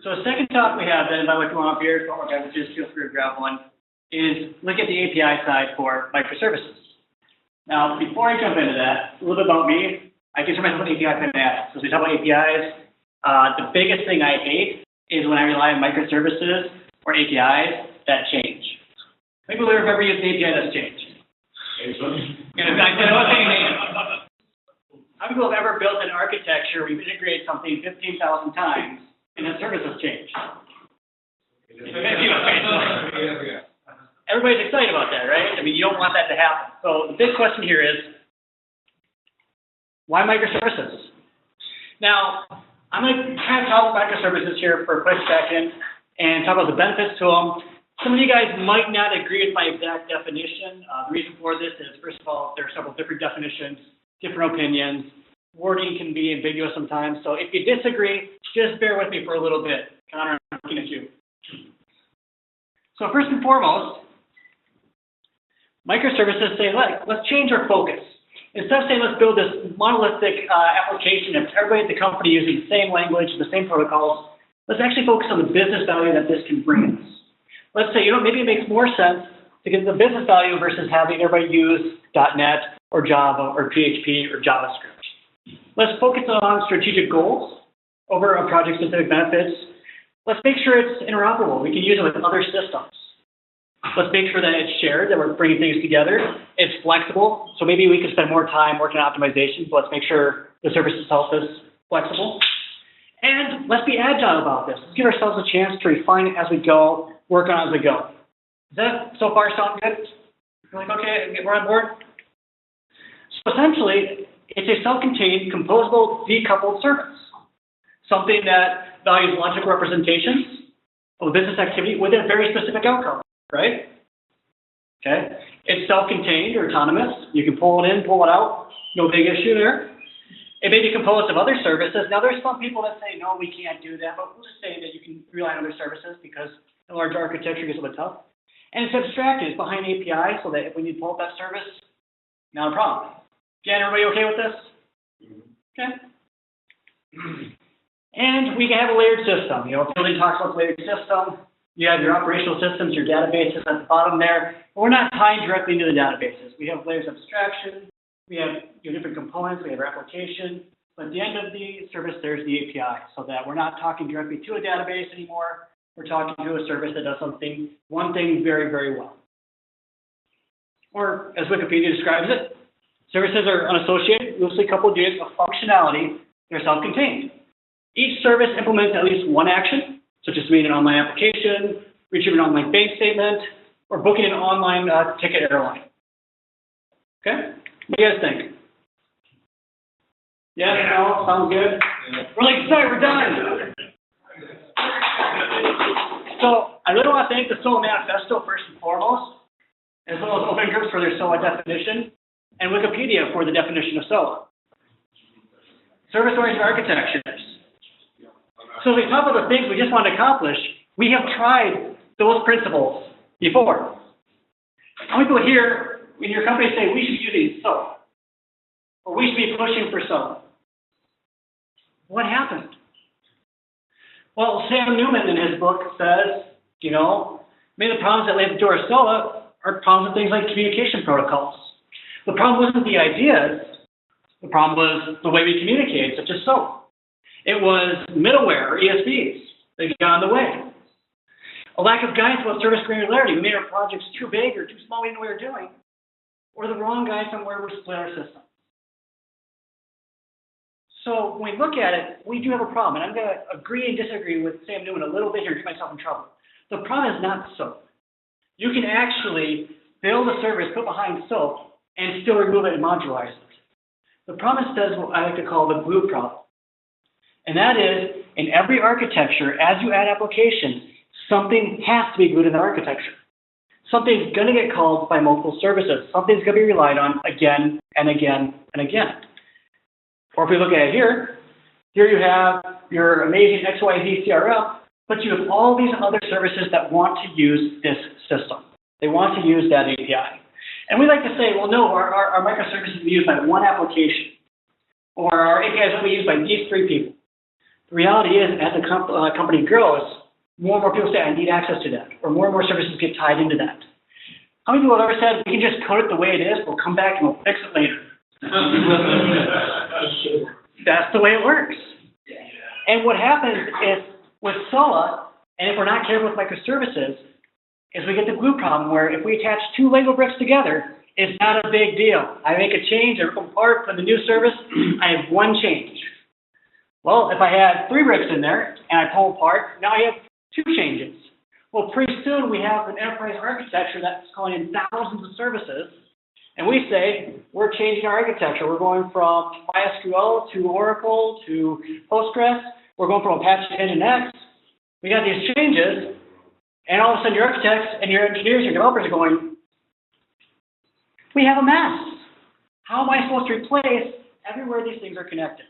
So the second talk we have, then, if I look one up here, just feel free to grab one, is look at the API side for microservices. Now, before I jump into that, a little bit about me. I consider myself an API fanatic. So as we talk about APIs, the biggest thing I hate is when I rely on microservices or APIs that change. Maybe we've ever used an API that's changed. And in fact, how many people have ever built an architecture where you integrate something 15,000 times and the service has changed? Everybody's excited about that, right? I mean, you don't want that to happen. So the big question here is, why microservices? Now, I'm going to kind of talk about microservices here for a quick second and talk about the benefits to them. Some of you guys might not agree with my exact definition. The reason for this is, first of all, there are several different definitions, different opinions. Wording can be ambiguous sometimes. So if you disagree, just bear with me for a little bit. Connor, I'm looking at you. So first and foremost, microservices say, let's change our focus. Instead of saying, let's build this monolithic application of everybody at the company using the same language, the same protocols, let's actually focus on the business value that this can bring us. Let's say, maybe it makes more sense to get the business value versus having everybody use .NET or Java or PHP or JavaScript. Let's focus on strategic goals over on project-specific benefits. Let's make sure it's interoperable. We can use it with other systems. Let's make sure that it's shared, that we're bringing things together. It's flexible, so maybe we can spend more time working on optimization, but let's make sure the service itself is flexible. And let's be agile about this. Let's give ourselves a chance to refine it as we go, work on it as we go. Does that so far sound good? You're like, okay, we're on board? So essentially, it's a self-contained, composable, decoupled service. Something that values logical representations of a business activity with a very specific outcome, right? Okay. It's self-contained or autonomous. You can pull it in, pull it out. No big issue there. It may be composed of other services. Now, there's some people that say, no, we can't do that, but we'll just say that you can rely on other services because a large architecture gets a bit tough. And it's abstracted. It's behind API so that if we need to pull up that service, not a problem. Again, everybody okay with this? Okay. And we can have a layered system. Building talks about layered system. You have your operational systems, your databases at the bottom there. But we're not tying directly into the databases. We have layers of abstraction. We have different components. We have our application. But at the end of the service, there's the API, so that we're not talking directly to a database anymore. We're talking to a service that does one thing very, very well. Or, as Wikipedia describes it, services are unassociated, loosely coupled units of functionality. They're self-contained. Each service implements at least one action, such as reading an online application, retrieving an online bank statement, or booking an online ticket airline. Okay? What do you guys think? Yes, no, sounds good? We're like, sorry, we're done. So I really want to thank the SOA Manifesto first and foremost, as well as Open Groups for their SOA definition, and Wikipedia for the definition of SOA. Service-oriented architectures. So as we talk about the things we just want to accomplish, we have tried those principles before. How many people here in your company say we should be using SOA? Or we should be pushing for SOA? What happened? Well, Sam Newman in his book says, many of the problems that lay at the door of SOA are problems with things like communication protocols. The problem wasn't the ideas. The problem was the way we communicate, such as SOA. It was middleware, or ESBs, that got in the way. A lack of guidance about service granularity. We made our projects too big or too small, we didn't know what we were doing. Or the wrong guidance on where we split our system. So when we look at it, we do have a problem. And I'm going to agree and disagree with Sam Newman a little bit here to get myself in trouble. The problem is not SOAP. You can actually build a service, put behind SOAP, and still remove it and modularize it. The problem is what I like to call the blue problem. And that is, in every architecture, as you add applications, something has to be glued in the architecture. Something's going to get called by multiple services. Something's going to be relied on again and again and again. Or if we look at it here you have your amazing XYZ CRM, but you have all these other services that want to use this system. They want to use that API. And we like to say, well, no, our microservices will be used by one application. Or our APIs will be used by these three people. The reality is, as the company grows, more and more people say, I need access to that, or more services get tied into that. How many people have ever said, we can just code it the way it is, we'll come back and we'll fix it later? That's the way it works. And what happens is, with SOA, and if we're not careful with microservices, is we get the glue problem where if we attach two Lego bricks together, it's not a big deal. I make a change, I rip them apart for the new service, I have one change. Well, if I had 3 bricks in there and I pull apart, now I have 2 changes. Well, pretty soon we have an enterprise architecture that's calling in thousands of services, and we say, we're changing our architecture. We're going from MySQL to Oracle to Postgres. We're going from Apache to NGINX. We got these changes, and all of a sudden your architects and your engineers, your developers are going, we have a mess. How am I supposed to replace everywhere these things are connected?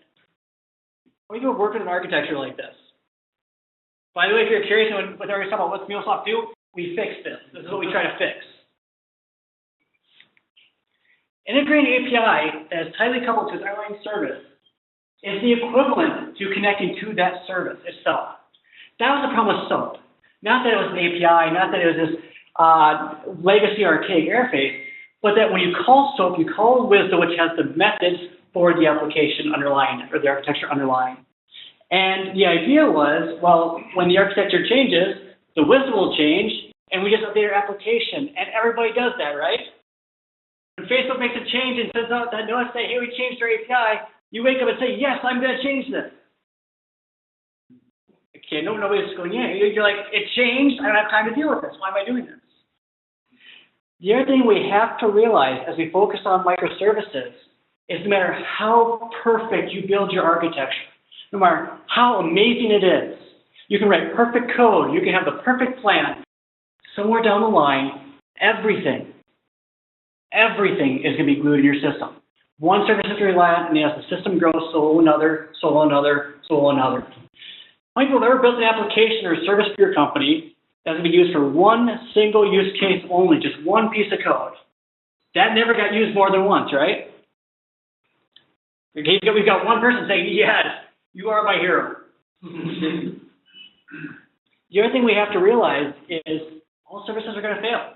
We do work with an architecture like this. By the way, if you're curious and what we're talking about, what's MuleSoft do? We fix this. This is what we try to fix. Integrating an API that is tightly coupled to its underlying service is the equivalent to connecting to that service itself. That was the problem with SOAP. Not that it was an API, not that it was this legacy archaic interface, but that when you call SOAP, you call Wisdom, which has the methods for the application underlying it, or the architecture underlying. And the idea was, well, when the architecture changes, the Wisdom will change, and we just update our application. And everybody does that, right? When Facebook makes a change and sends out that notice saying, hey, we changed our API, you wake up and say, yes, I'm going to change this. Okay, nobody's going, yeah. You're like, it changed, I don't have time to deal with this. Why am I doing this? The other thing we have to realize as we focus on microservices is no matter how perfect you build your architecture, no matter how amazing it is, you can write perfect code, you can have the perfect plan. Somewhere down the line, everything is going to be glued in your system. One service is going to rely on, and as the system grows, so will another, so will another, so will another. How many people have ever built an application or a service for your company that's going to be used for one single use case only, just one piece of code? That never got used more than once, right? Okay, we've got one person saying, yes, you are my hero. The other thing we have to realize is all services are going to fail.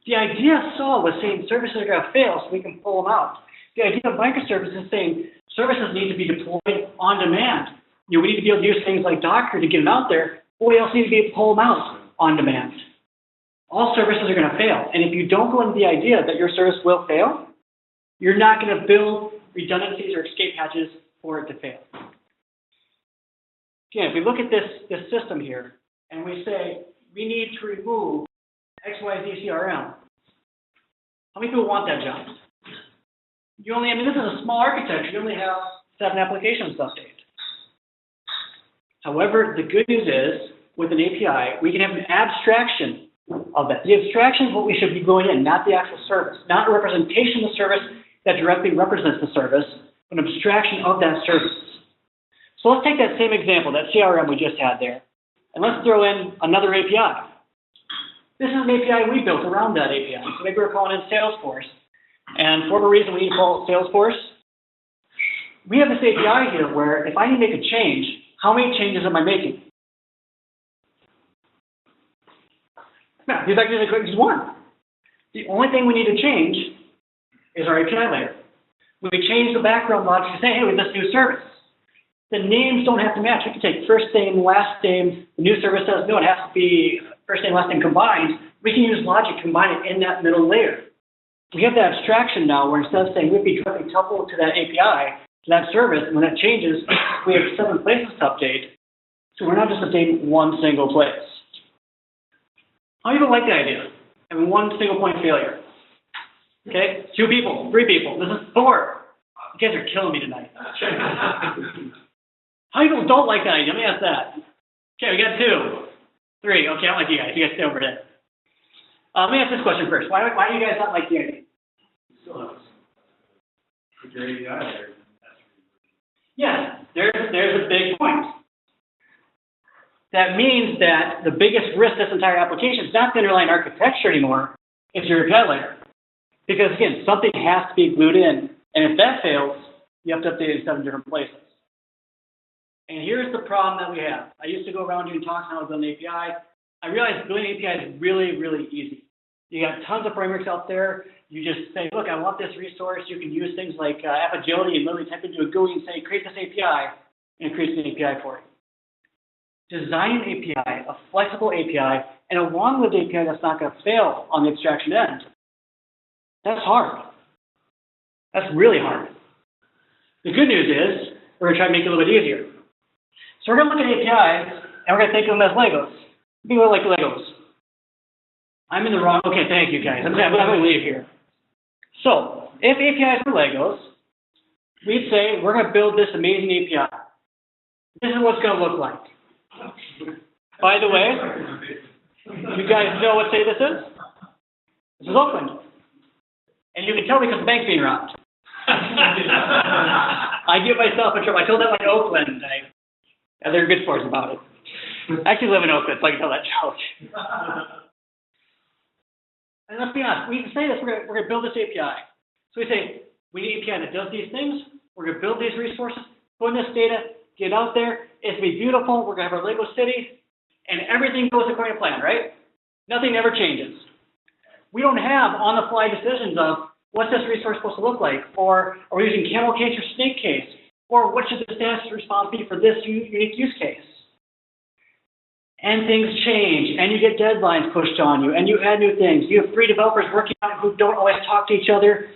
The idea of SOA was saying services are going to fail so we can pull them out. The idea of microservices is saying services need to be deployed on demand. We need to be able to use things like Docker to get them out there, but we also need to be able to pull them out on demand. All services are going to fail. And if you don't go into the idea that your service will fail, you're not going to build redundancies or escape hatches for it to fail. Again, if we look at this system here, and we say, we need to remove XYZ CRM, how many people want that job? This is a small architecture, you only have 7 applications to update. However, the good news is, with an API, we can have an abstraction of that. The abstraction is what we should be going in, not the actual service, not a representation of the service that directly represents the service, but an abstraction of that service. So let's take that same example, that CRM we just had there, and let's throw in another API. This is an API we built around that API. So maybe we're calling in Salesforce. And for whatever reason we need to call it Salesforce, we have this API here where if I need to make a change, how many changes am I making? No, he's actually just one. The only thing we need to change is our API layer. We change the background logic to say, hey, we have this new service. The names don't have to match. We can take first name, last name. The new service says, no, it has to be first name, last name combined. We can use logic to combine it in that middle layer. We have that abstraction now where instead of saying we'd be directly coupled to that API, to that service, and when that changes, we have 7 places to update. So we're not just updating one single place. How many people like that idea? Having one single point failure. Okay, 2 people, 3 people. This is 4. You guys are killing me tonight. How many people don't like that idea? Let me ask that. Okay, we got 2, 3. Okay, I don't like you guys. You guys stay over there. Let me ask this question first. Why do you guys not like the idea? Yes, there's a big point. That means that the biggest risk of this entire application is not the underlying architecture anymore, it's your API layer. Because again, something has to be glued in, and if that fails, you have to update it in 7 different places. And here's the problem that we have. I used to go around doing talks on how to build an API. I realized building an API is really, really easy. You got tons of frameworks out there. You just say, look, I want this resource. You can use things like app agility and literally type into a GUI and say, create this API, and it creates an API for you. Design an API, a flexible API, and a long-lived API that's not going to fail on the extraction end. That's hard. That's really hard. The good news is, we're going to try to make it a little bit easier. So we're going to look at APIs, and we're going to think of them as Legos. People like Legos. I'm in the wrong, okay, thank you guys. I'm going to leave here. So, if APIs were Legos, we'd say, we're going to build this amazing API. This is what it's going to look like. By the way, you guys know what city this is? This is Oakland. And you can tell because the bank's being robbed. I give myself a trouble. I told that one in Oakland. They're good sports about it. I actually live in Oakland, so I can tell that joke. And let's be honest, we can say this, we're going to build this API. So we say, we need an API that does these things, we're going to build these resources, put in this data, get out there, it's going to be beautiful, we're going to have our Lego city, and everything goes according to plan, right? Nothing ever changes. We don't have on-the-fly decisions of, what's this resource supposed to look like? Or are we using camel case or snake case? Or what should the status response be for this unique use case? And things change, and you get deadlines pushed on you, and you add new things. You have 3 developers working on it who don't always talk to each other.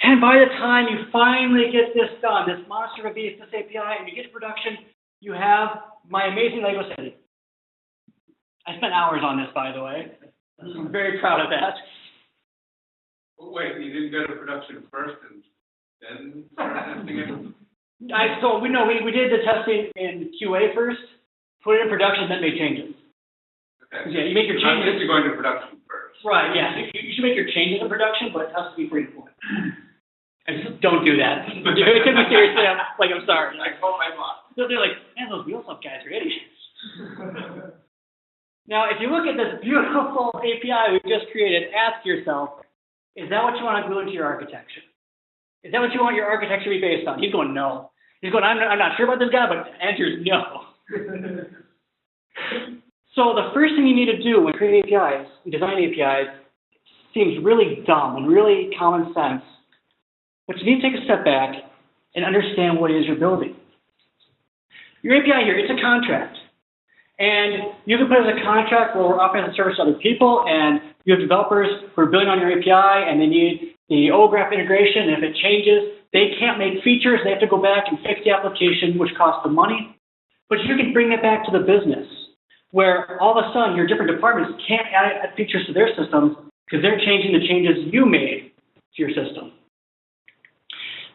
And by the time you finally get this done, this monster of a beast, this API, and you get to production, you have my amazing Lego city. I spent hours on this, by the way. I'm very proud of that. Wait, you didn't go to production first and then start testing it? We did the testing in QA first, put it in production, then make changes. Okay. Yeah, you make your changes. You're going to production first. Right, yeah. You should make your changes in production, but it has to be free to play. I just don't do that. If it took me seriously, I'm sorry. I call my boss. They're like, man, those MuleSoft guys are idiots. Now, if you look at this beautiful API we just created, ask yourself, is that what you want to glue into your architecture? Is that what you want your architecture to be based on? He's going, no. He's going, I'm not sure about this guy, but the answer is no. So the first thing you need to do when creating APIs, designing APIs, seems really dumb and really common sense, but you need to take a step back and understand what it is you're building. Your API here, it's a contract. And you can put it as a contract where we're offering the service to other people, and you have developers who are building on your API, and they need the OGraph integration, and if it changes, they can't make features, they have to go back and fix the application, which costs them money. But you can bring it back to the business, where all of a sudden your different departments can't add features to their systems because they're changing the changes you made to your system.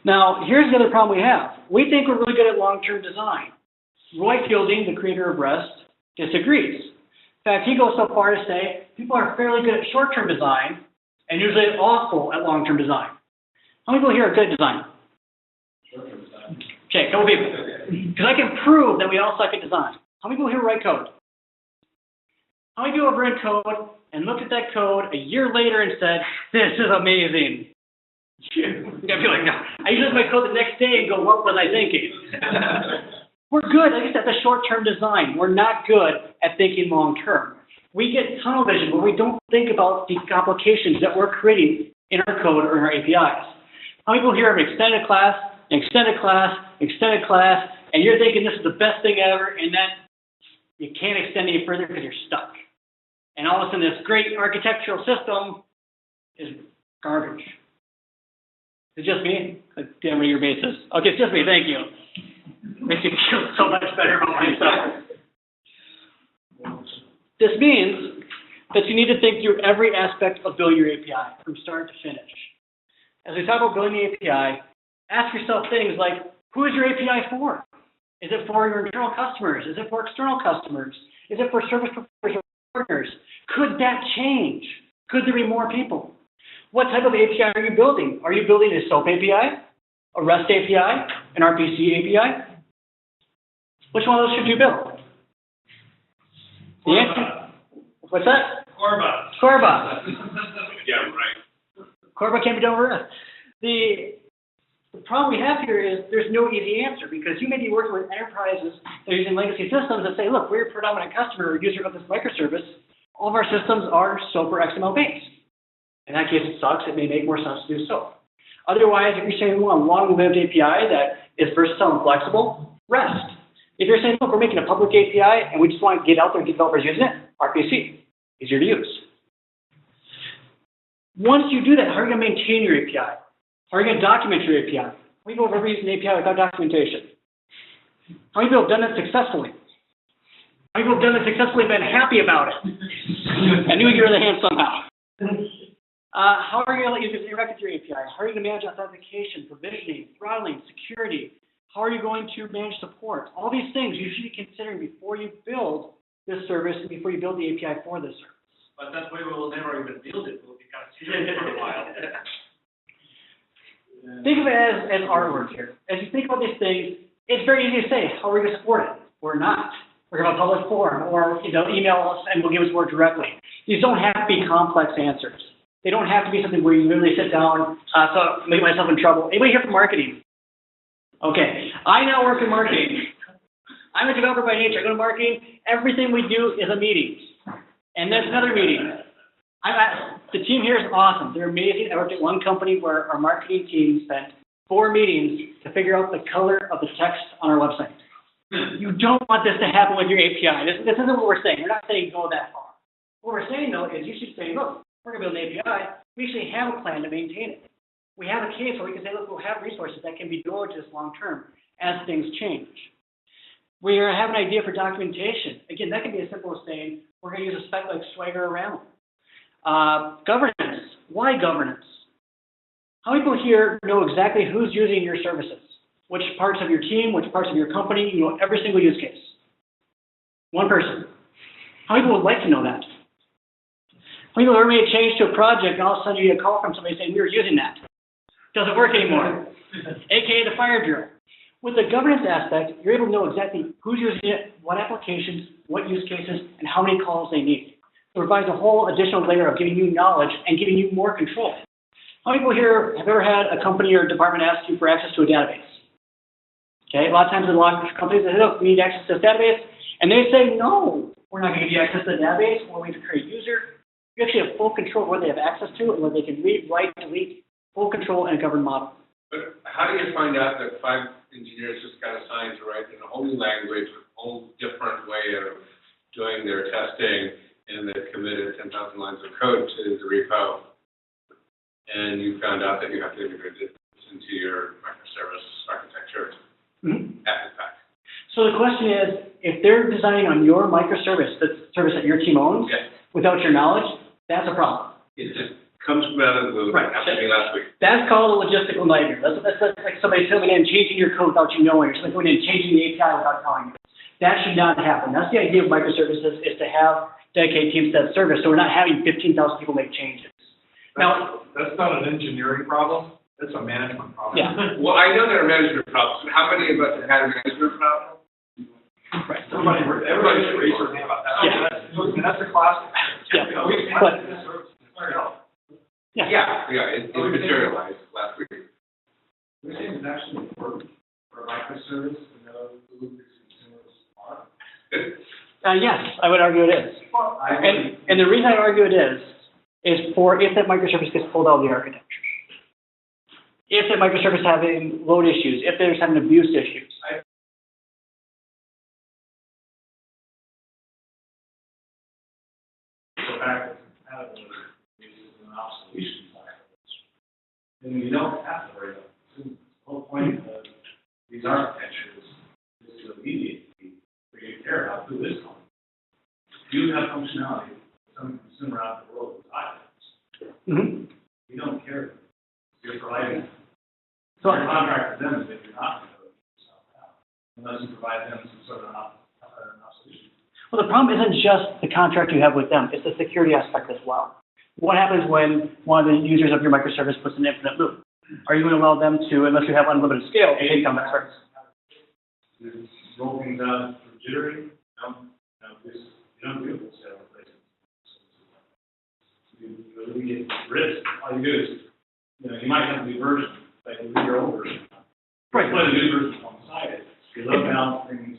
Now, here's the other problem we have. We think we're really good at long-term design. Roy Fielding, the creator of REST, disagrees. In fact, he goes so far to say people are fairly good at short-term design and usually awful at long-term design. How many people here are good at design? Short-term design. Okay, a couple people. Because I can prove that we all suck at design. How many people here write code? How many people have written code and looked at that code a year later and said, this is amazing? You gotta be like, no. I usually look at my code the next day and go, what was I thinking? We're good, like I said, at the short-term design. We're not good at thinking long-term. We get tunnel vision, but we don't think about the complications that we're creating in our code or in our APIs. How many people here have an extended class, and you're thinking this is the best thing ever, and then you can't extend any further because you're stuck. And all of a sudden, this great architectural system is garbage. Is it just me? Like, damn your basis. Okay, it's just me, thank you. Makes me feel so much better about myself. This means that you need to think through every aspect of building your API, from start to finish. As we talk about building the API, ask yourself things like, who is your API for? Is it for your internal customers? Is it for external customers? Is it for service providers or partners? Could that change? Could there be more people? What type of API are you building? Are you building a SOAP API, a REST API, an RPC API? Which one of those should you build? The answer. What's that? Corba. Corba. Yeah, right. Corba can't be done with REST. The problem we have here is there's no easy answer because you may be working with enterprises that are using legacy systems that say, look, we're a predominant customer or user of this microservice. All of our systems are SOAP or XML based. In that case, it sucks. It may make more sense to do SOAP. Otherwise, if you're saying we want a long-lived API that is versatile and flexible, REST. If you're saying, look, we're making a public API and we just want to get out there and get developers using it, RPC, easier to use. Once you do that, how are you going to maintain your API? How are you going to document your API? How many people have ever used an API without documentation? How many people have done that successfully? How many people have done that successfully and been happy about it? I knew you'd raise a hand somehow. How are you going to let users interact with your API? How are you going to manage authentication, provisioning, throttling, security? How are you going to manage support? All these things you should be considering before you build this service and before you build the API for this service. But that's why we will never even build it. We'll be considering it for a while. Think of it as artwork here. As you think about these things, it's very easy to say, how are we going to support it? Or not. We're going to have a public forum, or email us and we'll give us support directly. These don't have to be complex answers. They don't have to be something where you literally sit down, so make myself in trouble. Anybody here from marketing? Okay, I now work in marketing. I'm a developer by nature. I go to marketing. Everything we do is a meeting. And that's another meeting. The team here is awesome. They're amazing. I worked at one company where our marketing team spent 4 meetings to figure out the color of the text on our website. You don't want this to happen with your API. This isn't what we're saying. We're not saying go that far. What we're saying, though, is you should say, look, we're going to build an API. We actually have a plan to maintain it. We have a case where we can say, look, we'll have resources that can be devoted to this long term as things change. We have an idea for documentation. Again, that can be as simple as saying, we're going to use a spec like Swagger around. Governance. Why governance? How many people here know exactly who's using your services? Which parts of your team, which parts of your company, you know every single use case? One person. How many people would like to know that? How many people ever made a change to a project and all of a sudden you get a call from somebody saying, we were using that? Doesn't work anymore. AKA the fire drill. With the governance aspect, you're able to know exactly who's using it, what applications, what use cases, and how many calls they need. It provides a whole additional layer of giving you knowledge and giving you more control. How many people here have ever had a company or department ask you for access to a database? Okay, a lot of times in a lot of companies, they say, look, we need access to this database, and they say, no, we're not going to give you access to the database, or we have to create a user. You actually have full control of what they have access to and what they can read, write, delete, full control in a governed model. But how do you find out that 5 engineers just got assigned to write in a whole new language with a whole different way of doing their testing, and they've committed 10,000 lines of code to the repo, and you found out that you have to integrate it into your microservice architecture after the fact? So the question is, if they're designing on your microservice, the service that your team owns, without your knowledge, that's a problem. It just comes out of the blue. Right. Happened to me last week. That's called a logistical nightmare. That's like somebody coming in and changing your code without you knowing, or somebody coming in and changing the API without telling you. That should not happen. That's the idea of microservices, is to have dedicated teams to that service, so we're not having 15,000 people make changes. That's not an engineering problem. That's a management problem. Yeah. Well, I know there are management problems, but how many of us have had a management problem? Right. Everybody should raise their hand about that. Yeah. That's a classic. Yeah. It materialized last week. We're saying it's actually important for a microservice to know who the consumers are. Yes, I would argue it is. And the reason I argue it is for if that microservice gets pulled out of the architecture. If that microservice is having load issues, if there's having abuse issues. Go back to compatibility is an obsolescence cycle. And you don't have to worry about consumers. The whole point of these architectures is to alleviate the need for you to care about who is calling. You have functionality that some consumer out in the world is items. You don't care. You're providing. So your contract with them is that you're not going to go yourself out unless you provide them some sort of an obsolescence. Well, the problem isn't just the contract you have with them, it's the security aspect as well. What happens when one of the users of your microservice puts an infinite loop? Are you going to allow them to, unless you have unlimited scale, to take down that service? You roll things out for jittery, you don't do wholesale replacement. You alleviate risk. All you do is, you might have a new version, like you leave your old version. Right. Play the new version one-sided. You load balance things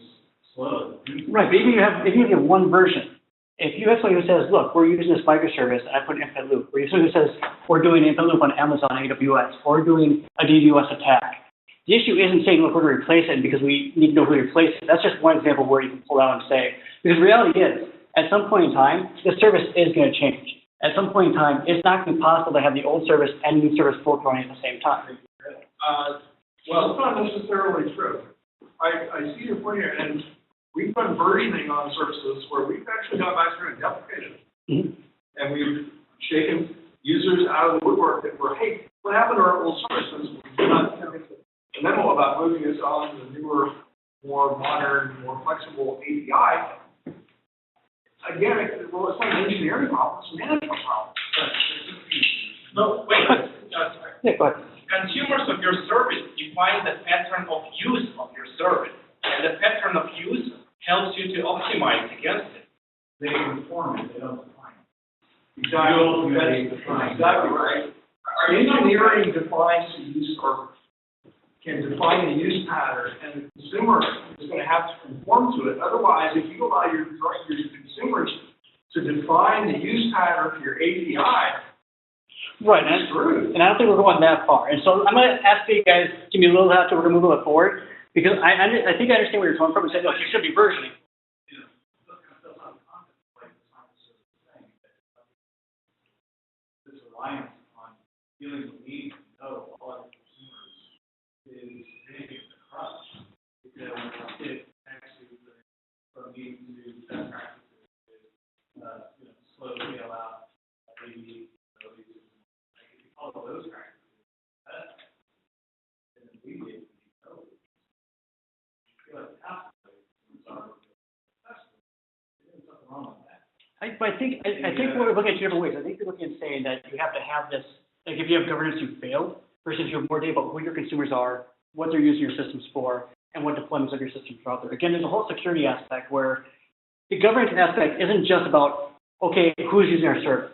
slow. Right, but even if you have one version, if you have somebody who says, look, we're using this microservice, and I put an infinite loop, or you have somebody who says, we're doing an infinite loop on Amazon AWS, or we're doing a DDoS attack. The issue isn't saying, look, we're going to replace it because we need to know who to replace it. That's just one example where you can pull out and say, because the reality is, at some point in time, the service is going to change. At some point in time, it's not going to be possible to have the old service and new service both running at the same time. Well, it's not necessarily true. I see your point here, and we've done versioning on services where we've actually gone back through and deprecated it. Mm-hmm. And we've shaken users out of the woodwork that were, hey, what happened to our old services? We did not get the memo about moving us on to the newer, more modern, more flexible API. Again, it's not an engineering problem, it's a management problem. No, wait, Yeah, go ahead. consumers of your service define the pattern of use of your service, and the pattern of use helps you to optimize against it. They inform it, they don't define it. Exactly, that's exactly right. Our engineering defines the use or can define the use pattern, and the consumer is going to have to conform to it. Otherwise, if you allow your consumers to define the use pattern for your API, Right, it's screwed. and I don't think we're going that far. And so I'm going to ask you guys, give me a little help, we're going to move a little bit forward, because I think I understand where you're coming from and say, look, you should be versioning. You know, look at the concept, like the science is saying, that this reliance on dealing with needs to know all of the consumers is making the crutch. Because it actually, from needing to do best practices, slow scale out, maybe, all of those practices, and immediately know. Feel like halfway are successful. There's nothing wrong with that. I think we're looking at two different ways. I think you're looking at saying that you have to have this, like if you have governance, you failed, versus you have more data about who your consumers are, what they're using your systems for, and what deployments of your systems are out there. Again, there's a whole security aspect where the governance aspect isn't just about, okay, who's using our service.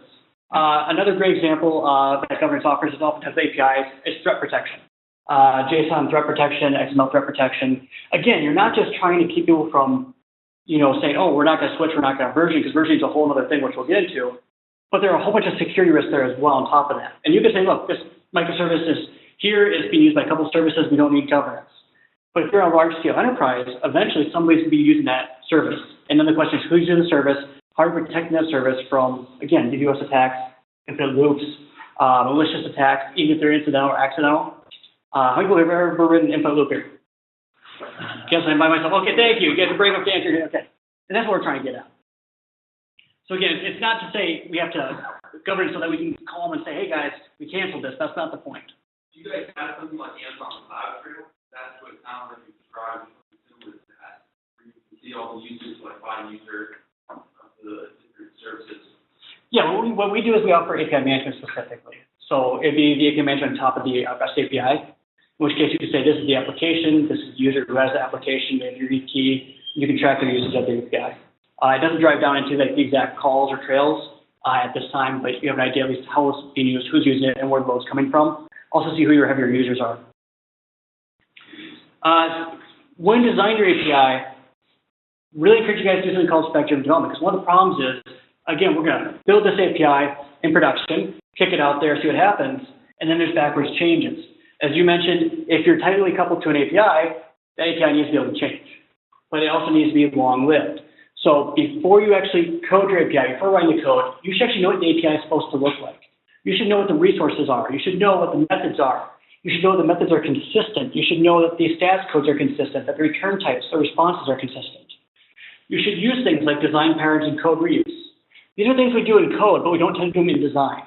Another great example that governance offers is oftentimes APIs is threat protection. JSON threat protection, XML threat protection. Again, you're not just trying to keep people from, saying, oh, we're not going to switch, we're not going to version, because versioning is a whole other thing which we'll get into. But there are a whole bunch of security risks there as well on top of that. And you can say, look, this microservice here is being used by a couple of services, we don't need governance. But if you're a large-scale enterprise, eventually somebody's going to be using that service. And then the question is, who's using the service? How are we protecting that service from, again, DDoS attacks, infinite loops, malicious attacks, even if they're incidental or accidental? How many people have ever written an infinite loop here? Guess I'm by myself. Okay, thank you. You guys are brave enough to answer here. Okay. And that's what we're trying to get at. So again, it's not to say we have to govern so that we can call them and say, hey guys, we canceled this. That's not the point. Do you guys have something like Amazon Cloud Trail? That's what it sounds like you described consumers that, where you can see all the users, like by user of the different services. Yeah, what we do is we offer API management specifically. So it'd be the API management on top of the REST API, in which case you could say this is the application, this is the user who has the application, they have your unique key, you can track the usage of the API. It doesn't drive down into like the exact calls or trails at this time, but you have an idea at least how it's being used, who's using it, and where the load's coming from. Also see who your heavier users are. When designing your API, really encourage you guys to do something called spectrum development, because one of the problems is, again, we're going to build this API in production, kick it out there, see what happens, and then there's backwards changes. As you mentioned, if you're tightly coupled to an API, the API needs to be able to change, but it also needs to be long-lived. So before you actually code your API, before writing the code, you should actually know what the API is supposed to look like. You should know what the resources are. You should know what the methods are. You should know the methods are consistent. You should know that the status codes are consistent, that the return types, the responses are consistent. You should use things like design patterns and code reuse. These are things we do in code, but we don't tend to do them in design.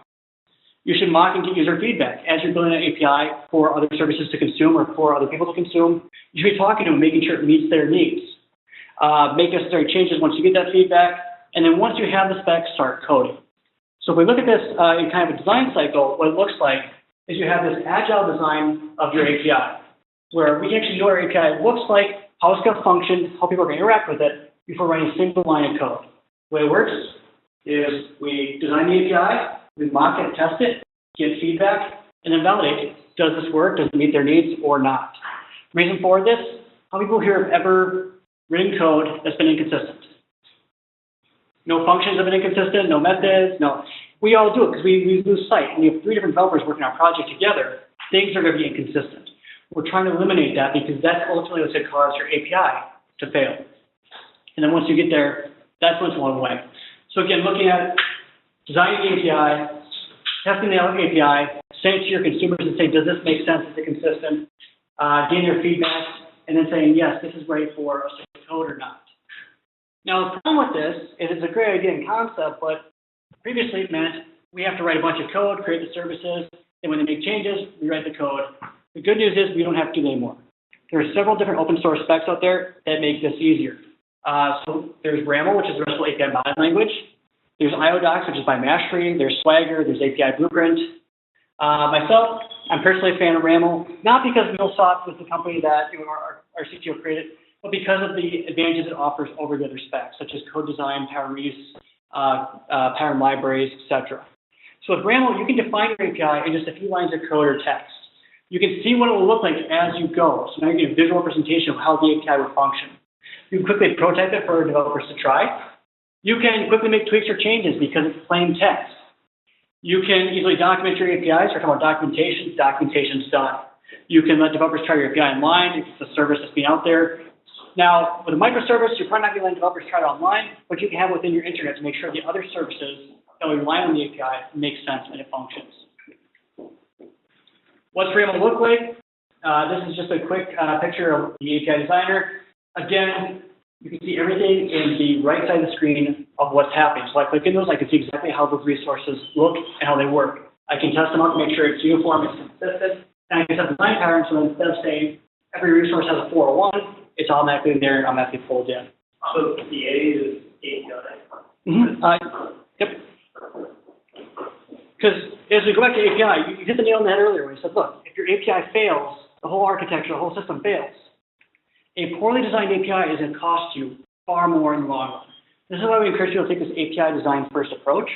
You should mock and get user feedback. As you're building an API for other services to consume or for other people to consume, you should be talking to them, making sure it meets their needs. Make necessary changes once you get that feedback, and then once you have the specs, start coding. So if we look at this in kind of a design cycle, what it looks like is you have this agile design of your API, where we actually know what our API looks like, how it's going to function, how people are going to interact with it before writing a single line of code. The way it works is we design the API, we mock it, test it, get feedback, and then validate it. Does this work? Does it meet their needs or not? Reason for this, how many people here have ever written code that's been inconsistent? No functions have been inconsistent, no methods, no. We all do it because we lose sight. When you have 3 different developers working on a project together, things are going to be inconsistent. We're trying to eliminate that because that's ultimately what's going to cause your API to fail. And then once you get there, that's when it's one way. So again, looking at designing the API, testing the API, saying to your consumers and say, does this make sense? Is it consistent? Getting their feedback, and then saying, yes, this is ready for us to code or not. Now, the problem with this is it's a great idea and concept, but previously it meant we have to write a bunch of code, create the services, and when they make changes, we write the code. The good news is we don't have to do that anymore. There are several different open source specs out there that make this easier. So there's RAML, which is the RESTful API modeling language. There's IODocs, which is by Mastery. There's Swagger. There's API Blueprint. Myself, I'm personally a fan of RAML, not because MuleSoft was the company that our CTO created, but because of the advantages it offers over the other specs, such as code design, pattern reuse, pattern libraries, etc. So with RAML, you can define your API in just a few lines of code or text. You can see what it will look like as you go. So now you get a visual representation of how the API would function. You can quickly prototype it for developers to try. You can quickly make tweaks or changes because it's plain text. You can easily document your APIs. We're talking about documentation. Documentation's done. You can let developers try your API online if it's a service that's been out there. Now, with a microservice, you're probably not going to let developers try it online, but you can have it within your internet to make sure the other services that rely on the API make sense and it functions. What's RAML look like? This is just a quick picture of the API designer. Again, you can see everything in the right side of the screen of what's happening. So I click in those, I can see exactly how those resources look and how they work. I can test them out to make sure it's uniform, it's consistent, and I can set design patterns so instead of saying every resource has a 401, it's automatically there and automatically pulled in. So the A is API. Yep. Because as we go back to API, you hit the nail on the head earlier when you said, look, if your API fails, the whole architecture, the whole system fails. A poorly designed API is going to cost you far more in the long run. This is why we encourage people to take this API design first approach,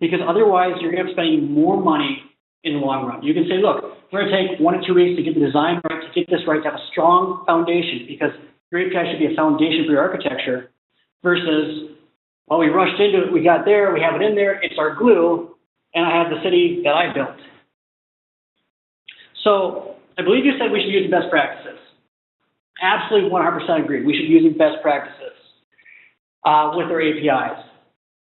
because otherwise you're going to be spending more money in the long run. You can say, look, we're going to take 1 to 2 weeks to get the design right, to get this right, to have a strong foundation, because your API should be a foundation for your architecture, versus, well, we rushed into it, we got there, we have it in there, it's our glue, and I have the city that I built. So I believe you said we should use best practices. Absolutely 100% agree. We should be using best practices with our APIs.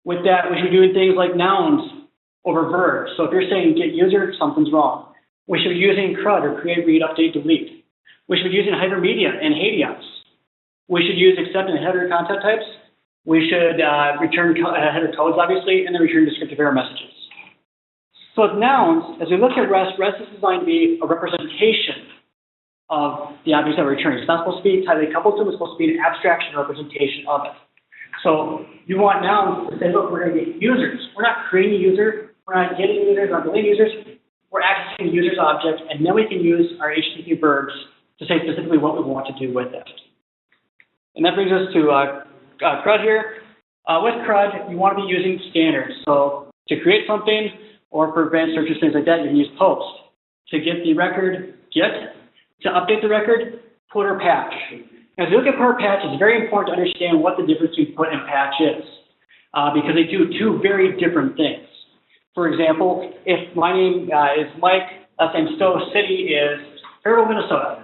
With that, we should be doing things like nouns over verbs. So if you're saying get user, something's wrong. We should be using CRUD or create, read, update, delete. We should be using hypermedia and hadions. We should use accept and header content types. We should return header codes, obviously, and then return descriptive error messages. So with nouns, as we look at REST, REST is designed to be a representation of the objects that we're returning. It's not supposed to be tightly coupled to them. It's supposed to be an abstraction representation of it. So you want nouns to say, look, we're going to get users. We're not creating a user. We're not getting users. We're not deleting users. We're accessing the user's object, and then we can use our HTTP verbs to say specifically what we want to do with it. And that brings us to CRUD here. With CRUD, you want to be using standards. So to create something, or for advanced searches, things like that, you can use post. To get the record, get. To update the record, put or patch. As you look at put or patch, it's very important to understand what the difference between put and patch is, because they do 2 very different things. For example, if my name is Mike, last name Stowe, city is Fairville, Minnesota,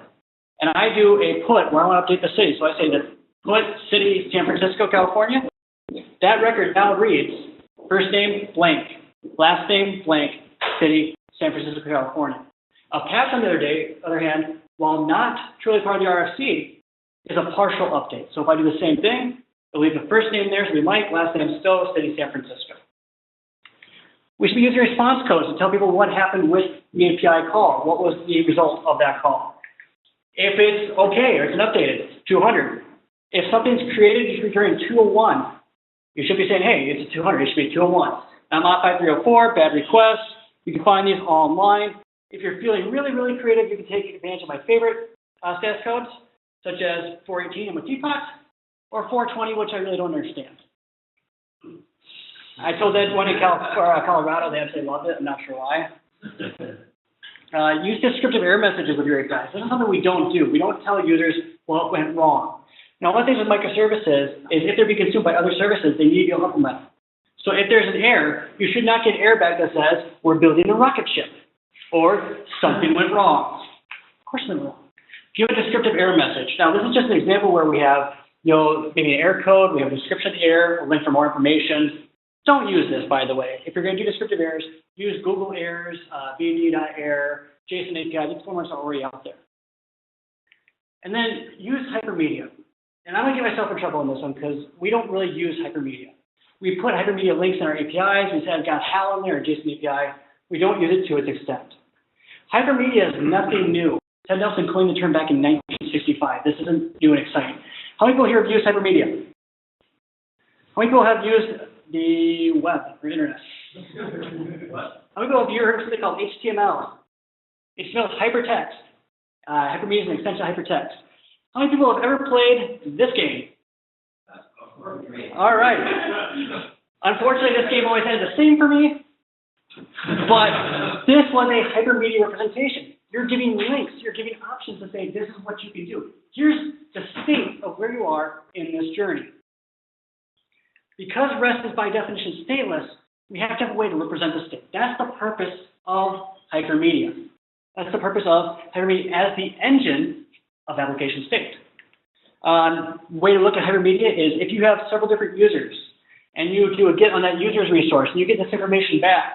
and I do a put where I want to update the city, so I say that put city San Francisco, California, that record now reads first name blank, last name blank, city San Francisco, California. A patch, on the other hand, while not truly part of the RFC, is a partial update. So if I do the same thing, I'll leave the first name there, so we Mike, last name Stowe, city San Francisco. We should be using response codes to tell people what happened with the API call. What was the result of that call? If it's okay or it's an updated, it's 200. If something's created, you should be returning 201. You should be saying, hey, it's a 200, it should be 201. Now, modified 304, bad request. You can find these all online. If you're feeling really, really creative, you can take advantage of my favorite status codes, such as 418 and with teapot, or 420, which I really don't understand. I told everyone in Colorado, they absolutely loved it. I'm not sure why. Use descriptive error messages with your APIs. This is something we don't do. We don't tell users what went wrong. Now, one of the things with microservices is if they're being consumed by other services, they need to be able to implement them. So if there's an error, you should not get an error back that says, we're building a rocket ship, or something went wrong. Of course it went wrong. Give a descriptive error message. Now, this is just an example where we have, maybe an error code, we have a description error, a link for more information. Don't use this, by the way. If you're going to do descriptive errors, use Google errors, bnd.error, JSON API. These formats are already out there. And then use hypermedia. And I'm going to get myself in trouble on this one because we don't really use hypermedia. We put hypermedia links in our APIs. We said I've got HAL in there, or JSON API. We don't use it to its extent. Hypermedia is nothing new. Ted Nelson coined the term back in 1965. This isn't new and exciting. How many people here have used hypermedia? How many people have used the web or internet? How many people have heard of something called HTML? HTML is hypertext. Hypermedia is an extension of hypertext. How many people have ever played this game? All right. Unfortunately, this game always ended the same for me, but this was a hypermedia representation. You're giving links, you're giving options to say, this is what you can do. Here's the state of where you are in this journey. Because REST is by definition stateless, we have to have a way to represent the state. That's the purpose of hypermedia. That's the purpose of hypermedia as the engine of application state. Way to look at hypermedia is if you have several different users and you do a get on that user's resource and you get this information back,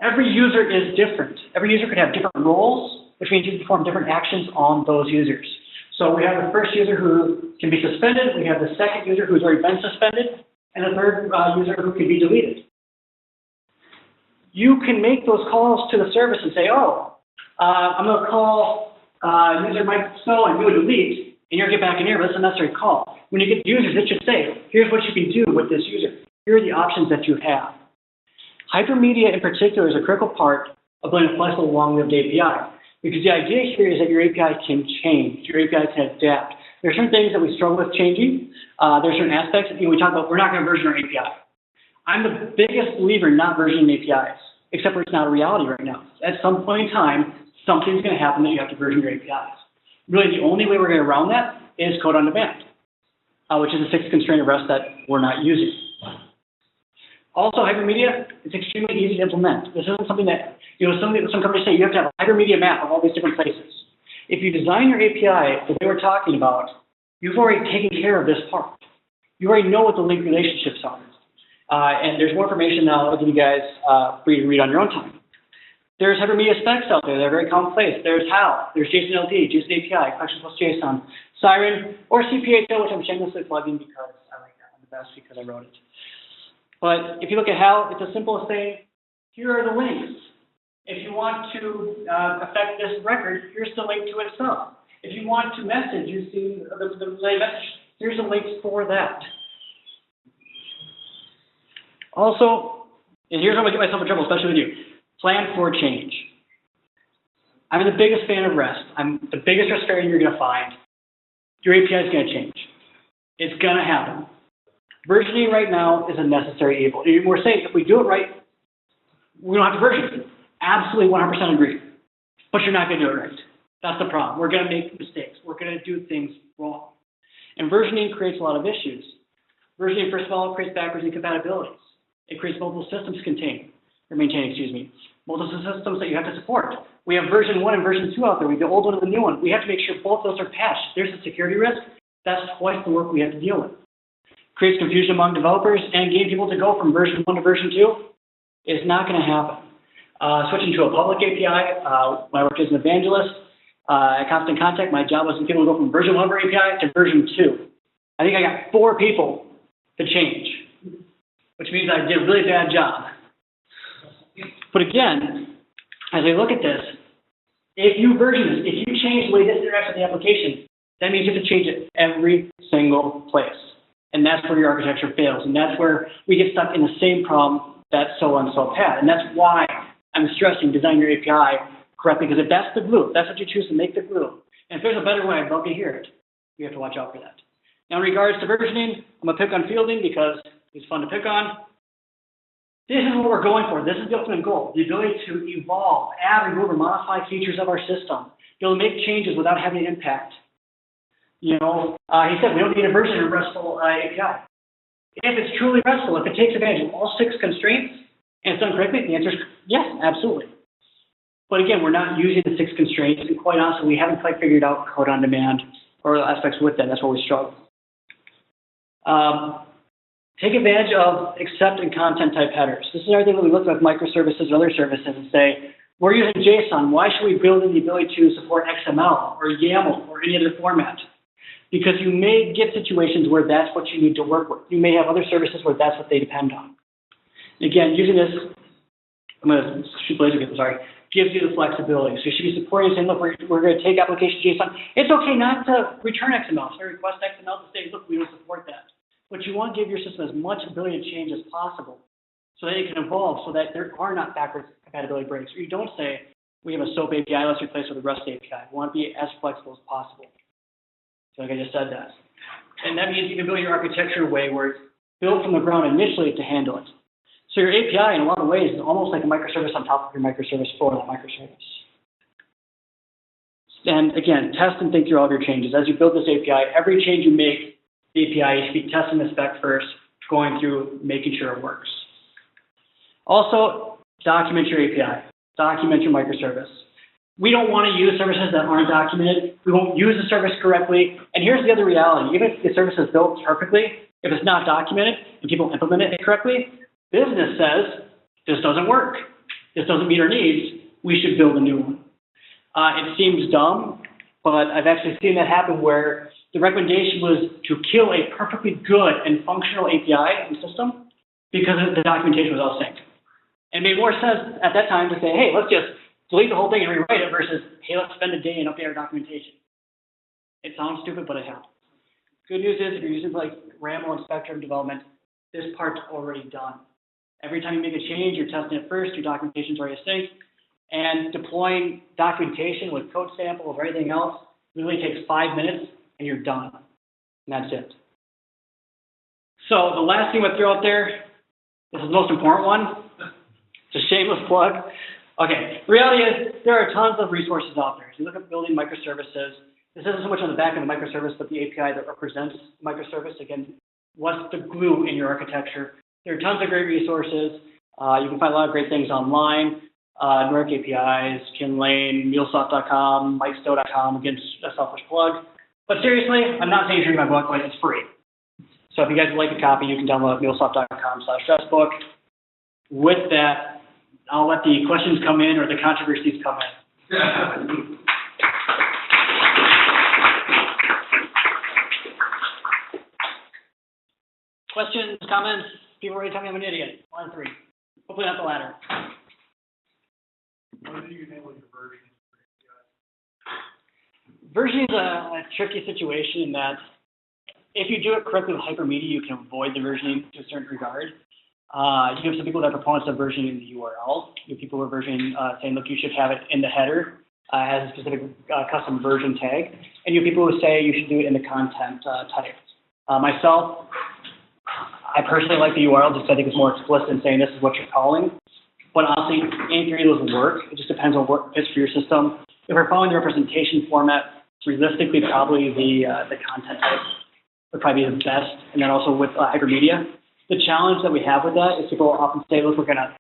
every user is different. Every user could have different roles, which means you can perform different actions on those users. So we have the first user who can be suspended, we have the second user who's already been suspended, and the third user who can be deleted. You can make those calls to the service and say, oh, I'm going to call user Mike Snow and do a delete. And you're going to get back an error, but that's a necessary call. When you get users, it should say, here's what you can do with this user. Here are the options that you have. Hypermedia in particular is a critical part of building a flexible long-lived API. Because the idea here is that your API can change. Your API can adapt. There are certain things that we struggle with changing. There are certain aspects that we talk about, we're not going to version our API. I'm the biggest believer in not versioning APIs, except for it's not a reality right now. At some point in time, something's going to happen that you have to version your APIs. Really, the only way we're going to around that is code on demand, which is a sixth constraint of REST that we're not using. Also, hypermedia, it's extremely easy to implement. This isn't something that, some companies say you have to have a hypermedia map of all these different places. If you design your API the way we're talking about, you've already taken care of this part. You already know what the link relationships are. And there's more information now I'll give you guys for you to read on your own time. There's hypermedia specs out there that are very commonplace. There's HAL, there's JSON-LD, JSON API, collection plus JSON, Siren, or CPHO, which I'm shamelessly plugging because I like that one the best because I wrote it. But if you look at HAL, it's as simple as saying, here are the links. If you want to affect this record, here's the link to it itself. If you want to message using the relay message, here's the links for that. Also, and here's where I'm going to get myself in trouble, especially with you. Plan for change. I'm the biggest fan of REST. I'm the biggest frustrator you're going to find. Your API is going to change. It's going to happen. Versioning right now is a necessary evil. We're saying if we do it right, we don't have to version it. Absolutely 100% agree. But you're not going to do it right. That's the problem. We're going to make mistakes. We're going to do things wrong. And versioning creates a lot of issues. Versioning, first of all, creates backwards incompatibilities. It creates multiple systems maintain, multiple systems that you have to support. We have version 1 and version 2 out there. We have the old one and the new one. We have to make sure both those are patched. There's a security risk. That's twice the work we have to deal with. Creates confusion among developers, and getting people to go from version 1 to version 2 is not going to happen. Switching to a public API, when I worked as an evangelist at Constant Contact, my job was to get people to go from version 1 of our API to version 2. I think I got 4 people to change, which means I did a really bad job. But again, as I look at this, if you version this, if you change the way this interacts with the application, that means you have to change it every single place. And that's where your architecture fails. And that's where we get stuck in the same problem that so-and-so had. And that's why I'm stressing design your API correctly, because if that's the glue, if that's what you choose to make the glue, and if there's a better way, I'd love to hear it. We have to watch out for that. Now, in regards to versioning, I'm going to pick on Fielding because he's fun to pick on. This is what we're going for. This is the ultimate goal, the ability to evolve, add, remove, or modify features of our system, be able to make changes without having an impact. You know, he said we don't need a version of RESTful API. If it's truly RESTful, if it takes advantage of all 6 constraints and it's done correctly, the answer is yes, absolutely. But again, we're not using the 6 constraints, and quite honestly, we haven't quite figured out code on demand or aspects with that. That's where we struggle. Take advantage of accept and content type headers. This is everything that we look at with microservices or other services and say, we're using JSON. Why should we build in the ability to support XML or YAML or any other format? Because you may get situations where that's what you need to work with. You may have other services where that's what they depend on. Again, using this, I'm going to shoot laser again, sorry, gives you the flexibility. So you should be supporting saying, look, we're going to take application JSON. It's okay not to return XML. So request XML to say, look, we don't support that. But you want to give your system as much ability to change as possible so that it can evolve, so that there are not backwards compatibility breaks. Or you don't say, we have a SOAP API, let's replace it with a REST API. We want to be as flexible as possible. So like I just said that. And that means you can build your architecture in a way where it's built from the ground initially to handle it. So your API, in a lot of ways, is almost like a microservice on top of your microservice for that microservice. And again, test and think through all of your changes. As you build this API, every change you make, the API, you should be testing the spec first, going through, making sure it works. Also, document your API. Document your microservice. We don't want to use services that aren't documented. We won't use the service correctly. And here's the other reality. Even if the service is built perfectly, if it's not documented and people implement it correctly, business says, this doesn't work. This doesn't meet our needs. We should build a new one. It seems dumb, but I've actually seen that happen where the recommendation was to kill a perfectly good and functional API and system because the documentation was out of sync. And it made more sense at that time to say, hey, let's just delete the whole thing and rewrite it versus, hey, let's spend a day and update our documentation. It sounds stupid, but it happens. Good news is if you're using like RAML and Spectrum development, this part's already done. Every time you make a change, you're testing it first, your documentation's already synced, and deploying documentation with code samples or anything else really takes 5 minutes and you're done. And that's it. So the last thing we'll throw out there, this is the most important one. It's a shameless plug. Okay, the reality is there are tons of resources out there. If you look at building microservices, this isn't so much on the back of the microservice, but the API that represents the microservice. Again, what's the glue in your architecture? There are tons of great resources. You can find a lot of great things online. Nordic APIs, Kinlane, MuleSoft.com, MikeStowe.com, again, a selfish plug. But seriously, I'm not saying you should read my book, but it's free. So if you guys would like a copy, you can download MuleSoft.com/stressbook. With that, I'll let the questions come in or the controversies come in. Questions, comments? People already tell me I'm an idiot. 1, 3. Hopefully not the latter. How do you handle your version? Versioning is a tricky situation in that if you do it correctly with hypermedia, you can avoid the versioning to a certain regard. You have some people that are proponents of versioning the URL. You have people who are versioning, saying, look, you should have it in the header as a specific custom version tag. And you have people who say you should do it in the content type. Myself, I personally like the URL just because I think it's more explicit in saying this is what you're calling. But honestly, any three of those will work. It just depends on what fits for your system. If we're following the representation format, realistically, probably the content type would probably be the best. And then also with hypermedia. The challenge that we have with that is people often say, look, we're going to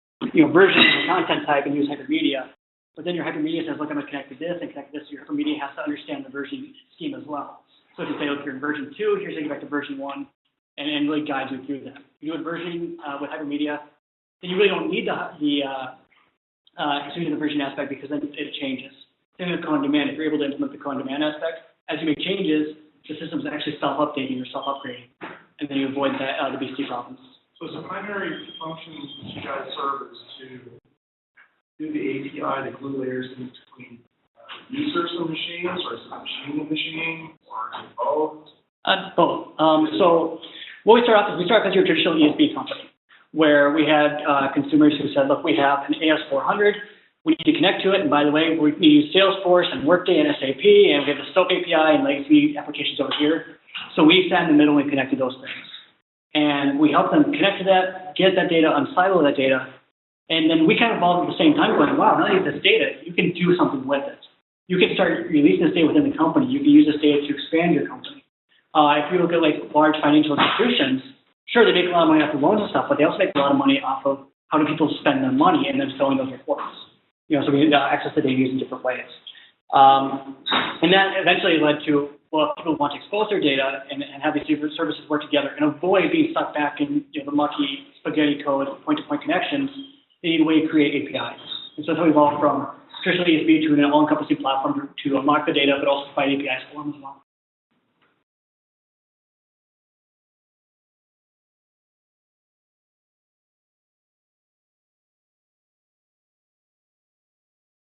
version the content type and use hypermedia. But then your hypermedia says, look, I'm going to connect to this and connect to this. Your hypermedia has to understand the version scheme as well. So if you say, look, you're in version 2, here's how you get back to version 1, and really guides you through that. If you do a version with hypermedia, then you really don't need the version aspect because then it changes. Same with code on demand. If you're able to implement the code on demand aspect, as you make changes, the system's actually self-updating or self-upgrading, and then you avoid the BC problems. So the primary function you guys serve is to do the API, the glue layers in between users and machines, or is it machine to machine, or is it both? Both. So what we start off as your traditional ESB company, where we had consumers who said, look, we have an AS400, we need to connect to it, and by the way, we use Salesforce and Workday and SAP, and we have the SOAP API and legacy applications over here. So we sat in the middle and connected those things. And we help them connect to that, get that data, unsilo that data, and then we kind of evolve at the same time going, wow, now you have this data, you can do something with it. You can start releasing this data within the company. You can use this data to expand your company. If you look at like large financial institutions, sure, they make a lot of money off of loans and stuff, but they also make a lot of money off of how do people spend their money and then filling those reports. So we access the data in different ways. And that eventually led to, well, people want to expose their data and have these different services work together and avoid being stuck back in the mucky spaghetti code, point-to-point connections. They need a way to create APIs. And so that's how we evolved from traditional ESB to an all-encompassing platform to unlock the data, but also provide APIs for them as well.